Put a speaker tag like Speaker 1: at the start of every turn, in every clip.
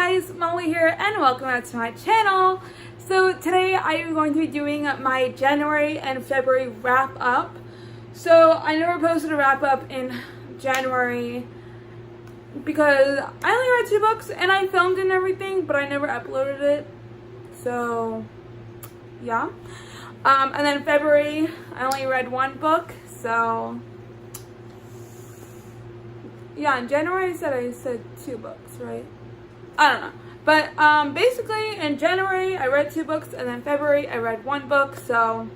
Speaker 1: guys, Molly here and welcome back to my channel. So today I am going to be doing my January and February wrap up. So I never posted a wrap up in January because I only read 2 books and I filmed and everything, but I never uploaded it. So yeah. And then February I only read 1 book, so yeah, in January I said 2 books, right? I don't know. But basically in January I read 2 books and then February I read 1 book, so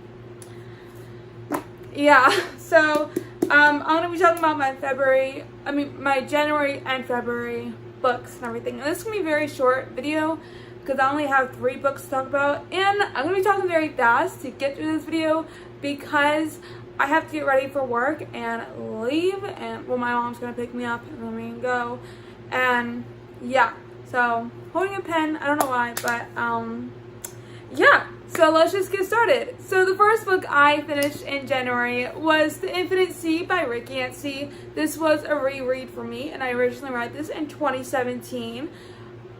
Speaker 1: yeah. So I'm gonna be talking about my January and February books and everything. And this is gonna be a very short video because I only have 3 books to talk about, and I'm gonna be talking very fast to get through this video because I have to get ready for work and leave, and well, my mom's gonna pick me up and let me go, and yeah. So holding a pen, I don't know why, but yeah. So let's just get started. So the first book I finished in January was The Infinite Sea by Rick Yancey. This was a reread for me, and I originally read this in 2017,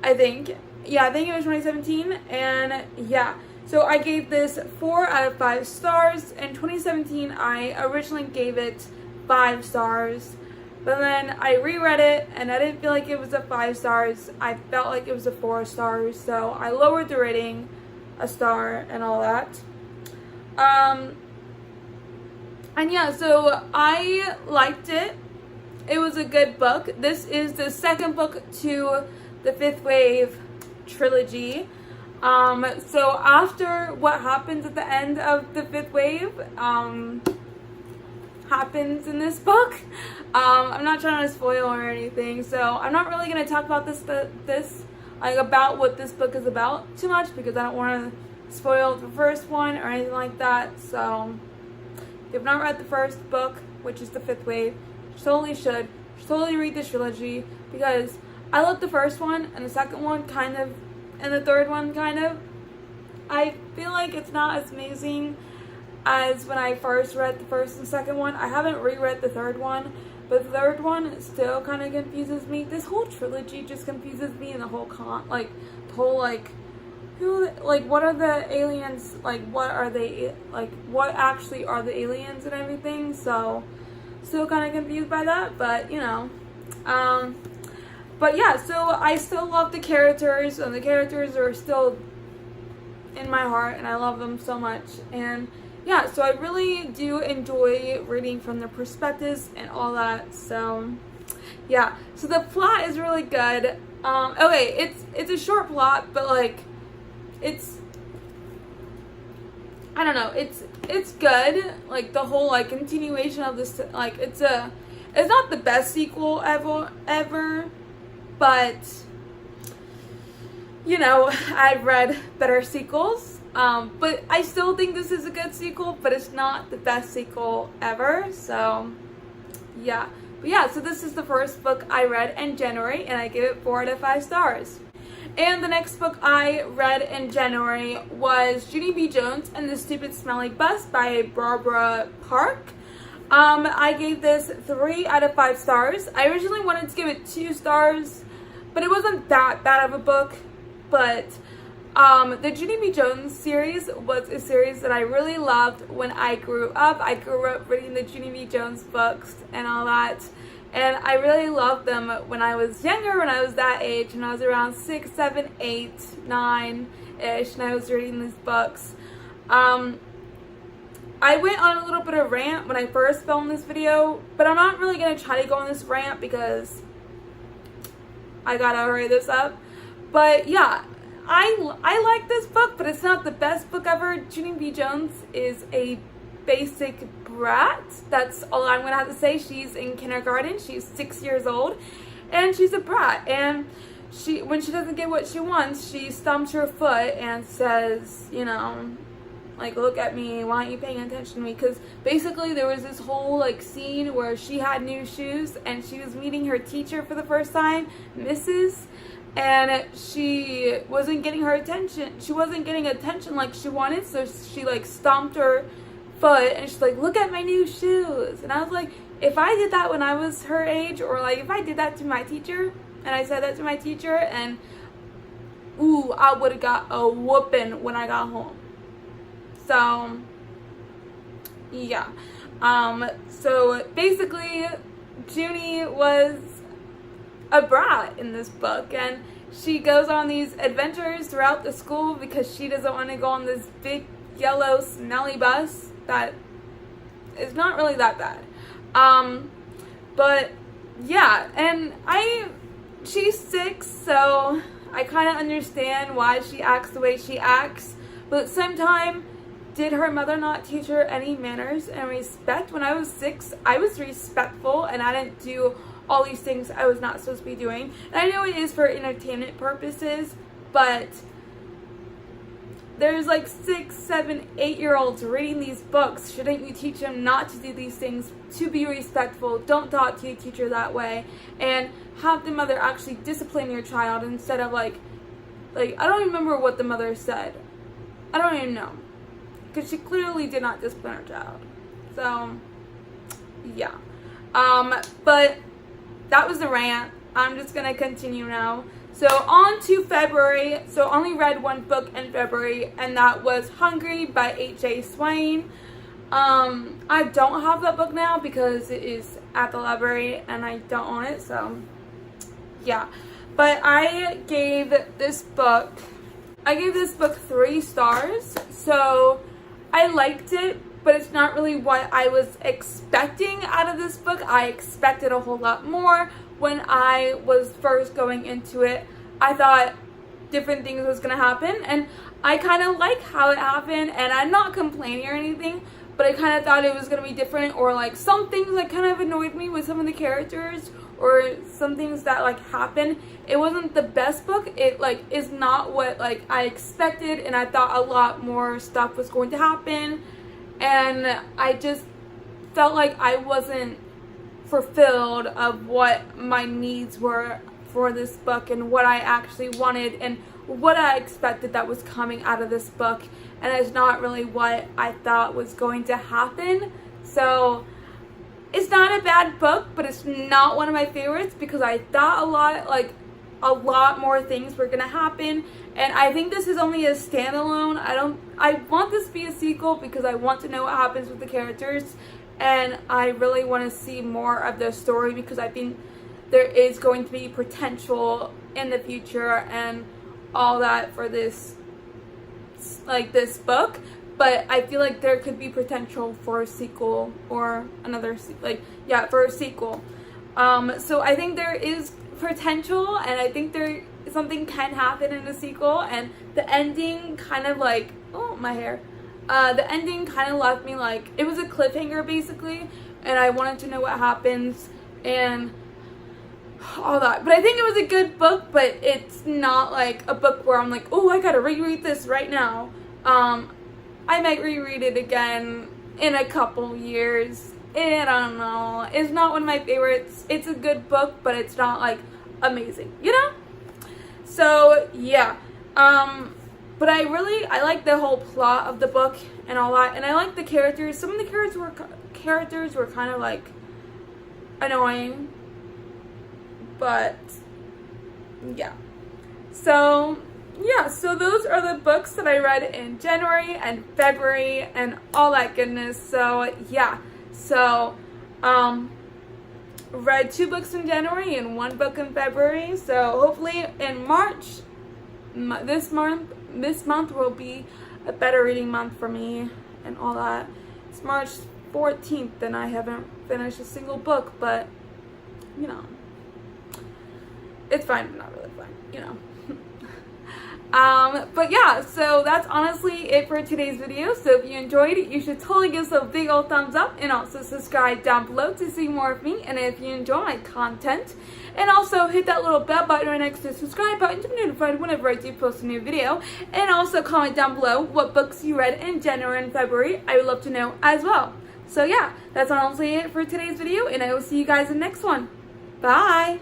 Speaker 1: I think. Yeah, I think it was 2017, and yeah. So I gave this 4 out of 5 stars. In 2017, I originally gave it 5 stars. But then I reread it and I didn't feel like it was a 5 stars. I felt like it was a 4 stars. So I lowered the rating a star and all that. And yeah, so I liked it. It was a good book. This is the second book to the 5th Wave trilogy. So after what happens at the end of the 5th Wave, happens in this book. I'm not trying to spoil or anything, so I'm not really going to talk about about what this book is about too much because I don't want to spoil the first one or anything like that. So if you've not read the first book, which is the 5th Wave, you totally should. You should totally read this trilogy because I loved the first one and the second one kind of, and the third one kind of. I feel like it's not as amazing as when I first read the first and second one. I haven't reread the third one, but the third one still kind of confuses me. This whole trilogy just confuses me, and the whole what are the aliens, what are they, what actually are the aliens and everything. So still kind of confused by that, but you know. But yeah, so I still love the characters, and the characters are still in my heart, and I love them so much. And yeah, so I really do enjoy reading from their perspectives and all that. So yeah, so the plot is really good. Okay, it's a short plot, but it's, I don't know, it's good. Like the whole continuation of this, it's not the best sequel ever, but you know, I've read better sequels. But I still think this is a good sequel, but it's not the best sequel ever. So yeah. But yeah, so this is the first book I read in January, and I give it 4 out of 5 stars. And the next book I read in January was Junie B. Jones and the Stupid Smelly Bus by Barbara Park. I gave this 3 out of 5 stars. I originally wanted to give it 2 stars, but it wasn't that bad of a book. But the Junie B. Jones series was a series that I really loved when I grew up. I grew up reading the Junie B. Jones books and all that, and I really loved them when I was younger, when I was that age, when I was around 6, 7, 8, 9-ish, and I was reading these books. I went on a little bit of rant when I first filmed this video, but I'm not really going to try to go on this rant because I gotta hurry this up. But yeah, I like this book, but it's not the best book ever. Junie B. Jones is a basic brat. That's all I'm gonna have to say. She's in kindergarten. She's 6 years old, and she's a brat. And when she doesn't get what she wants, she stomps her foot and says, you know, look at me, why aren't you paying attention to me? Because basically there was this whole scene where she had new shoes and she was meeting her teacher for the first time, Mrs., and she wasn't getting her attention. She wasn't getting attention like she wanted, so she stomped her foot and she's like, look at my new shoes. And I was like, if I did that when I was her age, or if I did that to my teacher, and I said that to my teacher, and ooh, I would have got a whooping when I got home. So, yeah. So basically, Junie was a brat in this book, and she goes on these adventures throughout the school because she doesn't want to go on this big yellow smelly bus that is not really that bad. But yeah, and she's 6, so I kind of understand why she acts the way she acts, but at the same time, did her mother not teach her any manners and respect? When I was 6, I was respectful and I didn't do all these things I was not supposed to be doing. And I know it is for entertainment purposes, but there's like 6, 7, 8-year-olds reading these books. Shouldn't you teach them not to do these things, to be respectful? Don't talk to your teacher that way, and have the mother actually discipline your child instead of like I don't even remember what the mother said. I don't even know, because she clearly did not discipline her child. So yeah, but that was the rant. I'm just gonna continue now. So on to February. So I only read one book in February, and that was Hungry by H.A. Swain. I don't have that book now because it is at the library and I don't own it, so yeah. But I gave this book 3 stars. So I liked it, but it's not really what I was expecting out of this book. I expected a whole lot more. When I was first going into it, I thought different things was going to happen, and I kind of like how it happened, and I'm not complaining or anything, but I kind of thought it was going to be different, or like some things that kind of annoyed me with some of the characters, or some things that like happened. It wasn't the best book. It like is not what like I expected, and I thought a lot more stuff was going to happen, and I just felt like I wasn't fulfilled of what my needs were for this book and what I actually wanted and what I expected that was coming out of this book, and it's not really what I thought was going to happen. So it's not a bad book, but it's not one of my favorites because I thought a lot more things were gonna happen, and I think this is only a standalone. I want this to be a sequel because I want to know what happens with the characters, and I really want to see more of their story because I think there is going to be potential in the future and all that for this book. But I feel like there could be potential for a sequel or for a sequel. So I think there is potential, and I think something can happen in a sequel, and the ending kind of like, oh, my hair. The ending kind of left me like, it was a cliffhanger basically, and I wanted to know what happens and all that. But I think it was a good book, but it's not like a book where I'm like, oh, I gotta reread this right now. I might reread it again in a couple years. I don't know. It's not one of my favorites. It's a good book, but it's not like amazing, you know? So yeah. But I like the whole plot of the book and all that, and I like the characters. Some of the characters were kind of like annoying, but yeah. So yeah, so those are the books that I read in January and February and all that goodness. So yeah, so read 2 books in January and 1 book in February. So hopefully in March, this month will be a better reading month for me and all that. It's March 14th and I haven't finished a single book, but you know, it's fine, but not really fine, you know. But yeah, so that's honestly it for today's video. So if you enjoyed it, you should totally give us a big old thumbs up, and also subscribe down below to see more of me. And if you enjoy my content, and also hit that little bell button right next to the subscribe button to be notified whenever I do post a new video. And also comment down below what books you read in January and February. I would love to know as well. So yeah, that's honestly it for today's video, and I will see you guys in the next one. Bye!